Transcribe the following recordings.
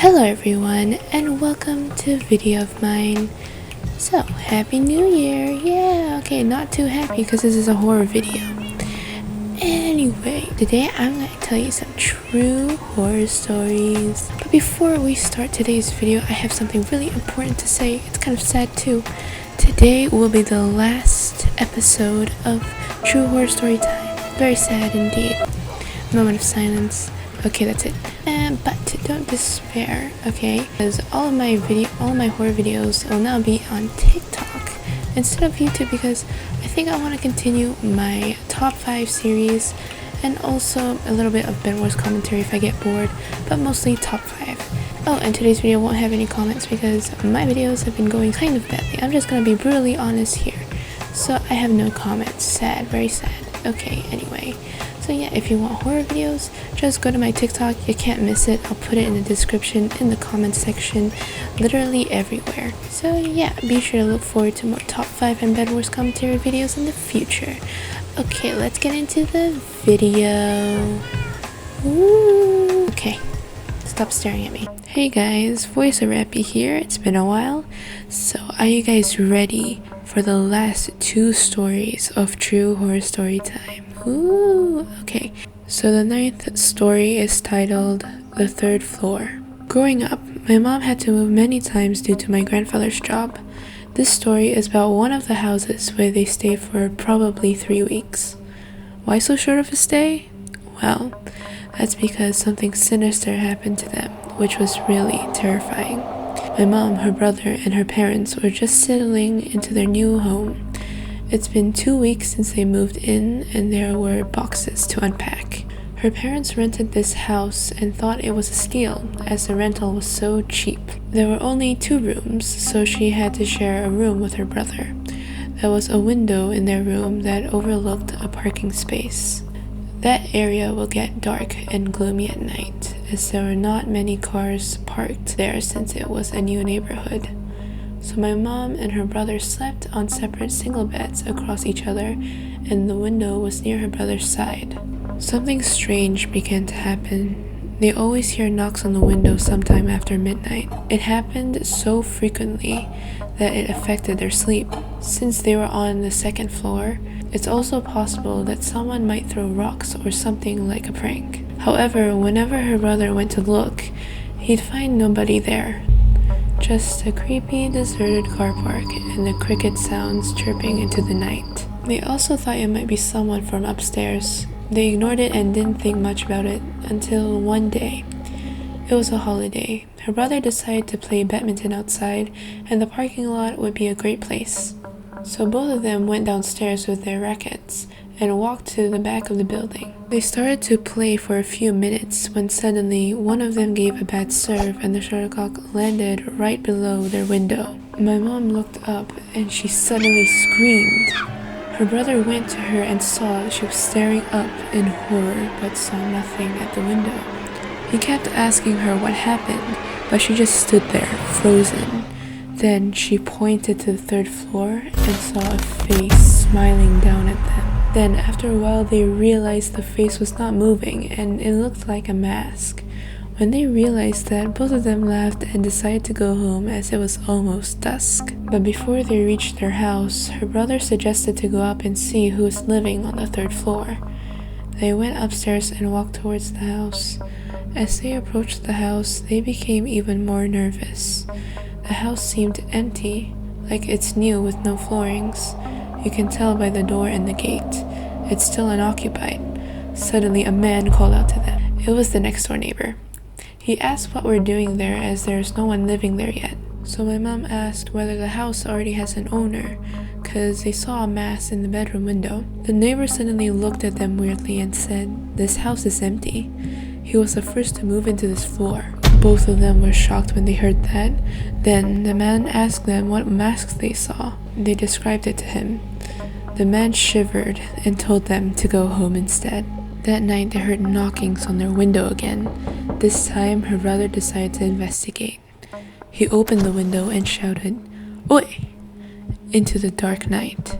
Hello everyone and welcome to a video of mine. So, Happy New Year! Yeah, okay, not too happy because this is a horror video. Anyway, today I'm going to tell you some true horror stories. But before we start today's video, I have something really important to say. It's kind of sad too. Today will be the last episode of True Horror Storytime. Very sad indeed. Moment of silence. Okay, that's it. But don't despair, okay? Because all my horror videos will now be on TikTok instead of YouTube, because I think I want to continue my top 5 series and also a little bit of Bedwars commentary if I get bored, but mostly top 5. Oh, and today's video won't have any comments because my videos have been going kind of badly. I'm just gonna be brutally honest here. So I have no comments. Sad, very sad. Okay, anyway. So yeah, if you want horror videos, just go to my TikTok. You can't miss it. I'll put it in the description, in the comment section, literally everywhere. So yeah, be sure to look forward to more top 5 and Bedwars commentary videos in the future. Okay, let's get into the video. Ooh. Okay, stop staring at me. Hey guys, ItsEpy here. It's been a while. So are you guys ready for the last 2 stories of True Horror Storytime? Ooh, okay. So the 9th story is titled The Third Floor. Growing up, my mom had to move many times due to my grandfather's job. This story is about one of the houses where they stayed for probably 3 weeks. Why so short of a stay? Well, that's because something sinister happened to them, which was really terrifying. My mom, her brother, and her parents were just settling into their new home. It's been 2 weeks since they moved in, and there were boxes to unpack. Her parents rented this house and thought it was a steal, as the rental was so cheap. There were only 2 rooms, so she had to share a room with her brother. There was a window in their room that overlooked a parking space. That area will get dark and gloomy at night, as there were not many cars parked there since it was a new neighborhood. So my mom and her brother slept on separate single beds across each other, and the window was near her brother's side. Something strange began to happen. They always hear knocks on the window sometime after midnight. It happened so frequently that it affected their sleep. Since they were on the 2nd floor, it's also possible that someone might throw rocks or something like a prank. However, whenever her brother went to look, he'd find nobody there. Just a creepy, deserted car park and the cricket sounds chirping into the night. They also thought it might be someone from upstairs. They ignored it and didn't think much about it until one day. It was a holiday. Her brother decided to play badminton outside, and the parking lot would be a great place. So both of them went downstairs with their rackets and walked to the back of the building. They started to play for a few minutes when suddenly one of them gave a bad serve and the shuttlecock landed right below their window. My mom looked up and she suddenly screamed. Her brother went to her and saw she was staring up in horror but saw nothing at the window. He kept asking her what happened, but she just stood there, frozen. Then she pointed to the 3rd floor and saw a face smiling down at them. Then after a while they realized the face was not moving and it looked like a mask. When they realized that, both of them laughed and decided to go home as it was almost dusk. But before they reached their house, her brother suggested to go up and see who was living on the 3rd floor. They went upstairs and walked towards the house. As they approached the house, they became even more nervous. The house seemed empty, like it's new with no floorings. You can tell by the door and the gate. It's still unoccupied. Suddenly, a man called out to them. It was the next door neighbor. He asked what we're doing there as there's no one living there yet. So my mom asked whether the house already has an owner, cause they saw a mask in the bedroom window. The neighbor suddenly looked at them weirdly and said, "This house is empty. He was the first to move into this floor." Both of them were shocked when they heard that. Then the man asked them what masks they saw. They described it to him. The man shivered and told them to go home instead. That night they heard knockings on their window again. This time her brother decided to investigate. He opened the window and shouted, "Oi!" Into the dark night.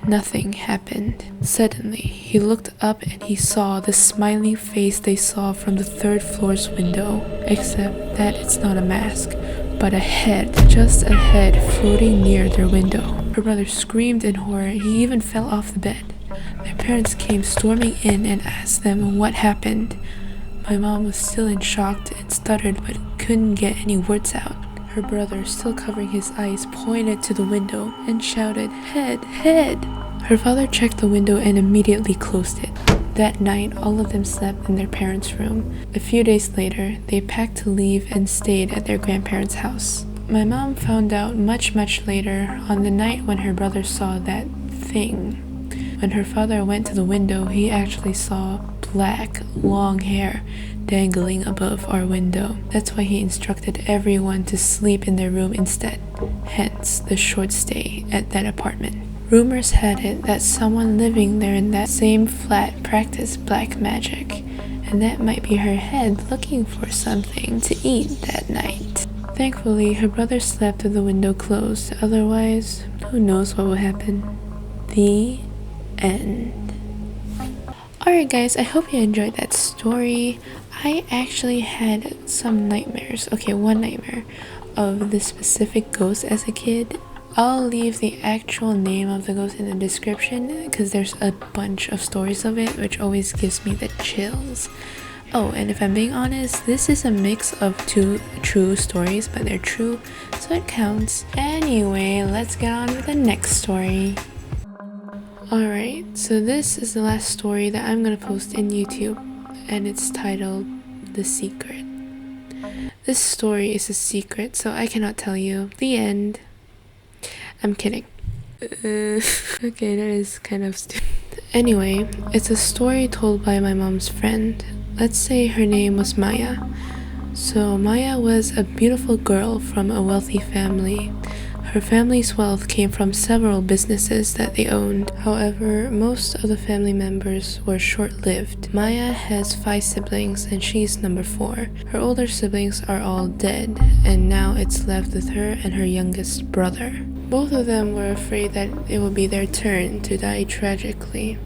Nothing happened. Suddenly, he looked up and he saw the smiling face they saw from the third floor's window, except that it's not a mask, but a head, just a head floating near their window. Her brother screamed in horror. He even fell off the bed. Their parents came storming in and asked them what happened. My mom was still in shock and stuttered but couldn't get any words out. Her brother, still covering his eyes, pointed to the window and shouted, "Head, head!" Her father checked the window and immediately closed it. That night, all of them slept in their parents' room. A few days later, they packed to leave and stayed at their grandparents' house. My mom found out much later, on the night when her brother saw that thing. When her father went to the window, he actually saw black, long hair dangling above our window. That's why he instructed everyone to sleep in their room instead, hence the short stay at that apartment. Rumors had it that someone living there in that same flat practiced black magic, and that might be her head looking for something to eat that night. Thankfully, her brother slept with the window closed, otherwise, who knows what would happen. The end. Alright guys, I hope you enjoyed that story. I actually had some nightmares, one nightmare, of this specific ghost as a kid. I'll leave the actual name of the ghost in the description because there's a bunch of stories of it, which always gives me the chills. Oh, and if I'm being honest, this is a mix of two true stories, but they're true, so it counts. Anyway, let's get on with the next story. Alright, so this is the last story that I'm gonna post in YouTube, and it's titled The Secret. This story is a secret, so I cannot tell you. The end. I'm kidding. Okay, that is kind of stupid. Anyway, it's a story told by my mom's friend. Let's say her name was Maya. So Maya was a beautiful girl from a wealthy family. Her family's wealth came from several businesses that they owned. However, most of the family members were short-lived. Maya has 5 siblings and she's number 4. Her older siblings are all dead, and now it's left with her and her youngest brother. Both of them were afraid that it would be their turn to die tragically.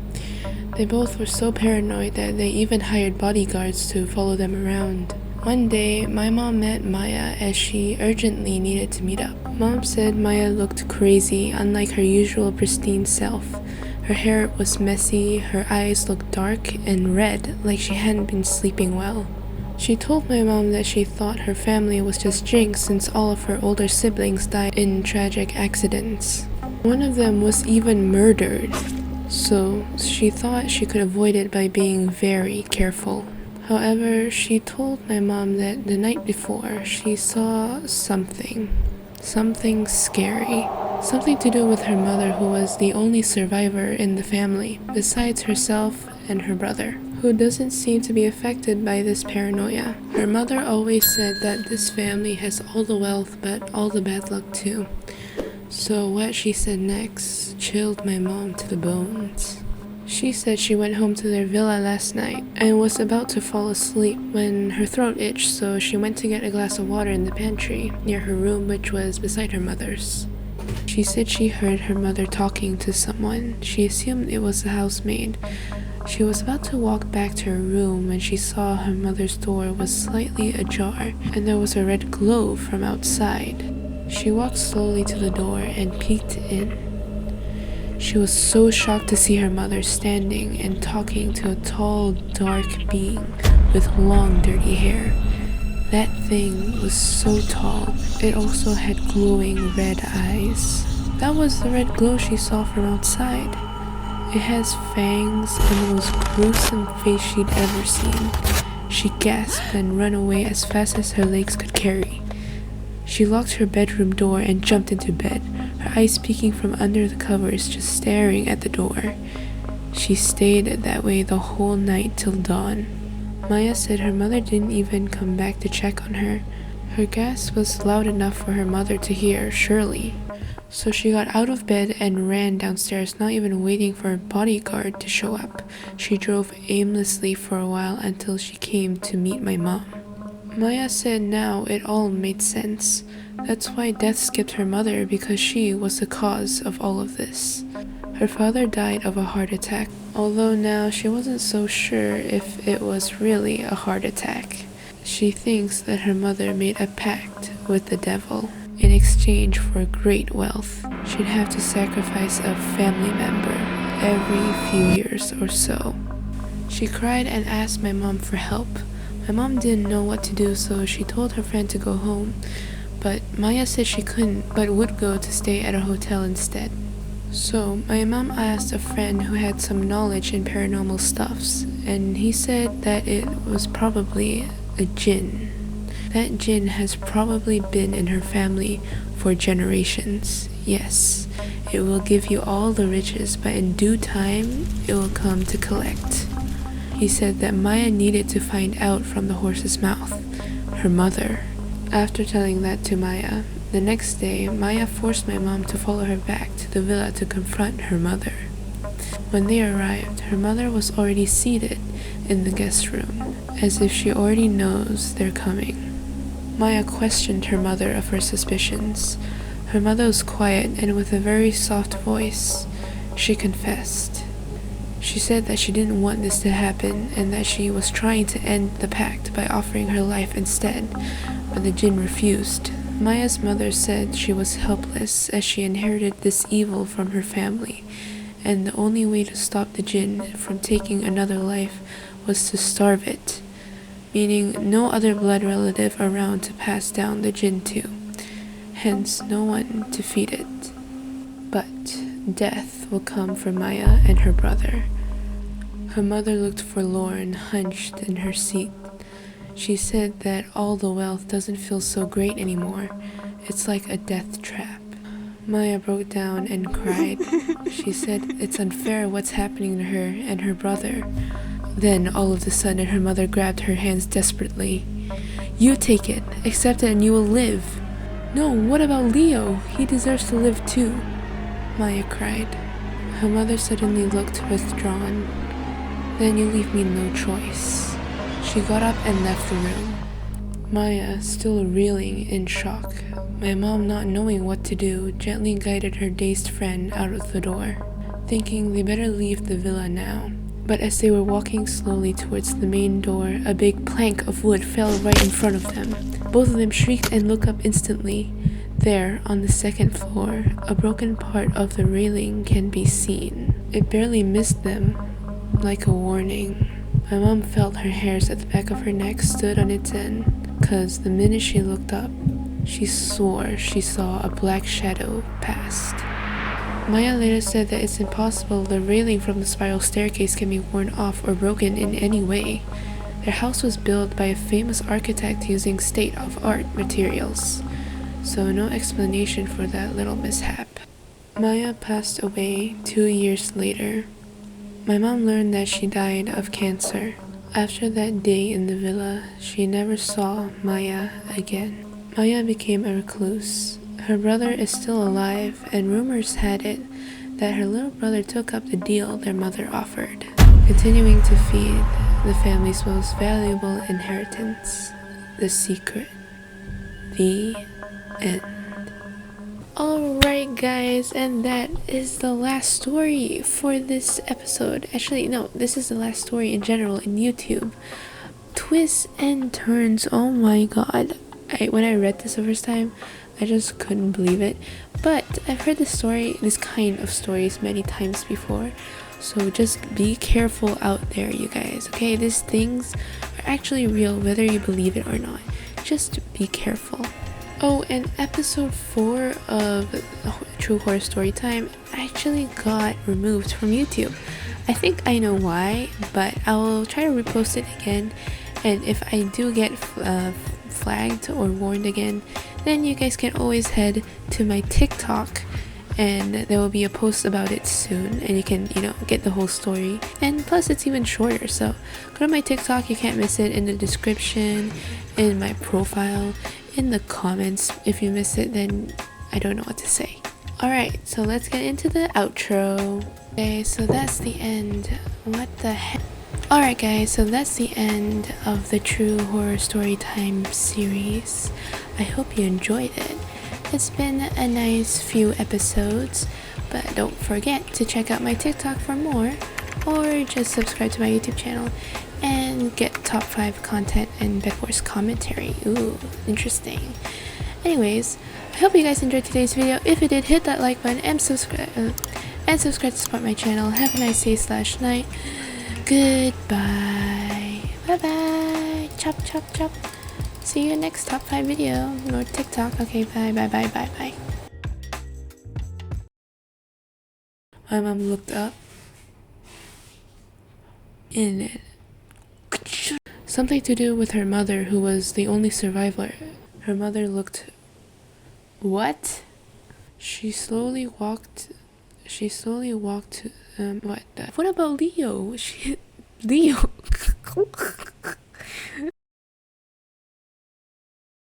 They both were so paranoid that they even hired bodyguards to follow them around. One day, my mom met Maya as she urgently needed to meet up. Mom said Maya looked crazy, unlike her usual pristine self. Her hair was messy, her eyes looked dark and red, like she hadn't been sleeping well. She told my mom that she thought her family was just jinxed since all of her older siblings died in tragic accidents. One of them was even murdered, so she thought she could avoid it by being very careful. However, she told my mom that the night before she saw something scary. Something to do with her mother, who was the only survivor in the family, besides herself and her brother, who doesn't seem to be affected by this paranoia. Her mother always said that this family has all the wealth but all the bad luck too. So what she said next chilled my mom to the bones. She said she went home to their villa last night and was about to fall asleep when her throat itched, so she went to get a glass of water in the pantry near her room, which was beside her mother's. She said she heard her mother talking to someone. She assumed it was the housemaid. She was about to walk back to her room when she saw her mother's door was slightly ajar and there was a red glow from outside. She walked slowly to the door and peeked in. She was so shocked to see her mother standing and talking to a tall, dark being with long, dirty hair. That thing was so tall, it also had glowing red eyes. That was the red glow she saw from outside. It has fangs and the most gruesome face she'd ever seen. She gasped and ran away as fast as her legs could carry. She locked her bedroom door and jumped into bed, her eyes peeking from under the covers, just staring at the door. She stayed that way the whole night till dawn. Maya said her mother didn't even come back to check on her. Her gasp was loud enough for her mother to hear, surely. So she got out of bed and ran downstairs, not even waiting for a bodyguard to show up. She drove aimlessly for a while until she came to meet my mom. Maya said now it all made sense. That's why death skipped her mother, because she was the cause of all of this. Her father died of a heart attack, although now she wasn't so sure if it was really a heart attack. She thinks that her mother made a pact with the devil. In exchange for great wealth, she'd have to sacrifice a family member every few years or so. She cried and asked my mom for help. My mom didn't know what to do, so she told her friend to go home. But Maya said she couldn't, but would go to stay at a hotel instead. So my mom asked a friend who had some knowledge in paranormal stuffs, and he said that it was probably a jinn. That jinn has probably been in her family for generations. Yes, it will give you all the riches, but in due time, it will come to collect. He said that Maya needed to find out from the horse's mouth, her mother. After telling that to Maya, the next day, Maya forced my mom to follow her back to the villa to confront her mother. When they arrived, her mother was already seated in the guest room, as if she already knows they're coming. Maya questioned her mother of her suspicions. Her mother was quiet, and with a very soft voice, she confessed. She said that she didn't want this to happen and that she was trying to end the pact by offering her life instead, but the jinn refused. Maya's mother said she was helpless as she inherited this evil from her family, and the only way to stop the jinn from taking another life was to starve it, meaning no other blood relative around to pass down the jinn to, hence no one to feed it. But death will come for Maya and her brother. Her mother looked forlorn, hunched in her seat. She said that all the wealth doesn't feel so great anymore. It's like a death trap. Maya broke down and cried. She said it's unfair what's happening to her and her brother. Then, all of a sudden, her mother grabbed her hands desperately. "You take it, accept it, and you will live." "No, what about Leo? He deserves to live too," Maya cried. Her mother suddenly looked withdrawn. "Then you leave me no choice." She got up and left the room. Maya, still reeling in shock, my mom, not knowing what to do, gently guided her dazed friend out of the door, thinking they better leave the villa now. But as they were walking slowly towards the main door, a big plank of wood fell right in front of them. Both of them shrieked and looked up instantly. There, on the second floor, a broken part of the railing can be seen. It barely missed them, like a warning. My mom felt her hairs at the back of her neck stood on its end, 'cause the minute she looked up, she swore she saw a black shadow past. Maya later said that it's impossible the railing from the spiral staircase can be worn off or broken in any way. Their house was built by a famous architect using state-of-art materials, so no explanation for that little mishap. Maya passed away 2 years later. My mom learned that she died of cancer. After that day in the villa, she never saw Maya again. Maya became a recluse. Her brother is still alive, and rumors had it that her little brother took up the deal their mother offered, continuing to feed the family's most valuable inheritance, the secret. The end. Alright guys, and that is the last story for this episode. Actually, no, this is the last story in general in YouTube. Twists and turns, oh my god. When I read this the first time, I just couldn't believe it. But I've heard this kind of stories many times before. So just be careful out there, you guys, okay? These things are actually real, whether you believe it or not. Just be careful. Oh, and episode 4 of True Horror Storytime actually got removed from YouTube. I think I know why, but I'll try to repost it again. And if I do get flagged or warned again, then you guys can always head to my TikTok, and there will be a post about it soon, and you can, get the whole story. And plus, it's even shorter, so go to my TikTok. You can't miss it. In the description, in my profile, in the comments. If you miss it, then I don't know what to say. Alright, so let's get into the outro. Okay, so that's the end. What the heck? Alright guys, so that's the end of the True Horror Storytime series. I hope you enjoyed it. It's been a nice few episodes, But don't forget to check out my TikTok for more, or just subscribe to my YouTube channel and get top 5 content and Bedwars commentary. Ooh, interesting. Anyways, I hope you guys enjoyed today's video. If you did, hit that like button and subscribe to support my channel. Have a nice day / night. Goodbye. Bye bye. Chop chop chop. See you next top 5 video or TikTok. Okay, bye bye bye bye bye. My mom looked up and something to do with her mother, who was the only survivor. Her mother looked... What? She slowly walked... What about Leo? Leo?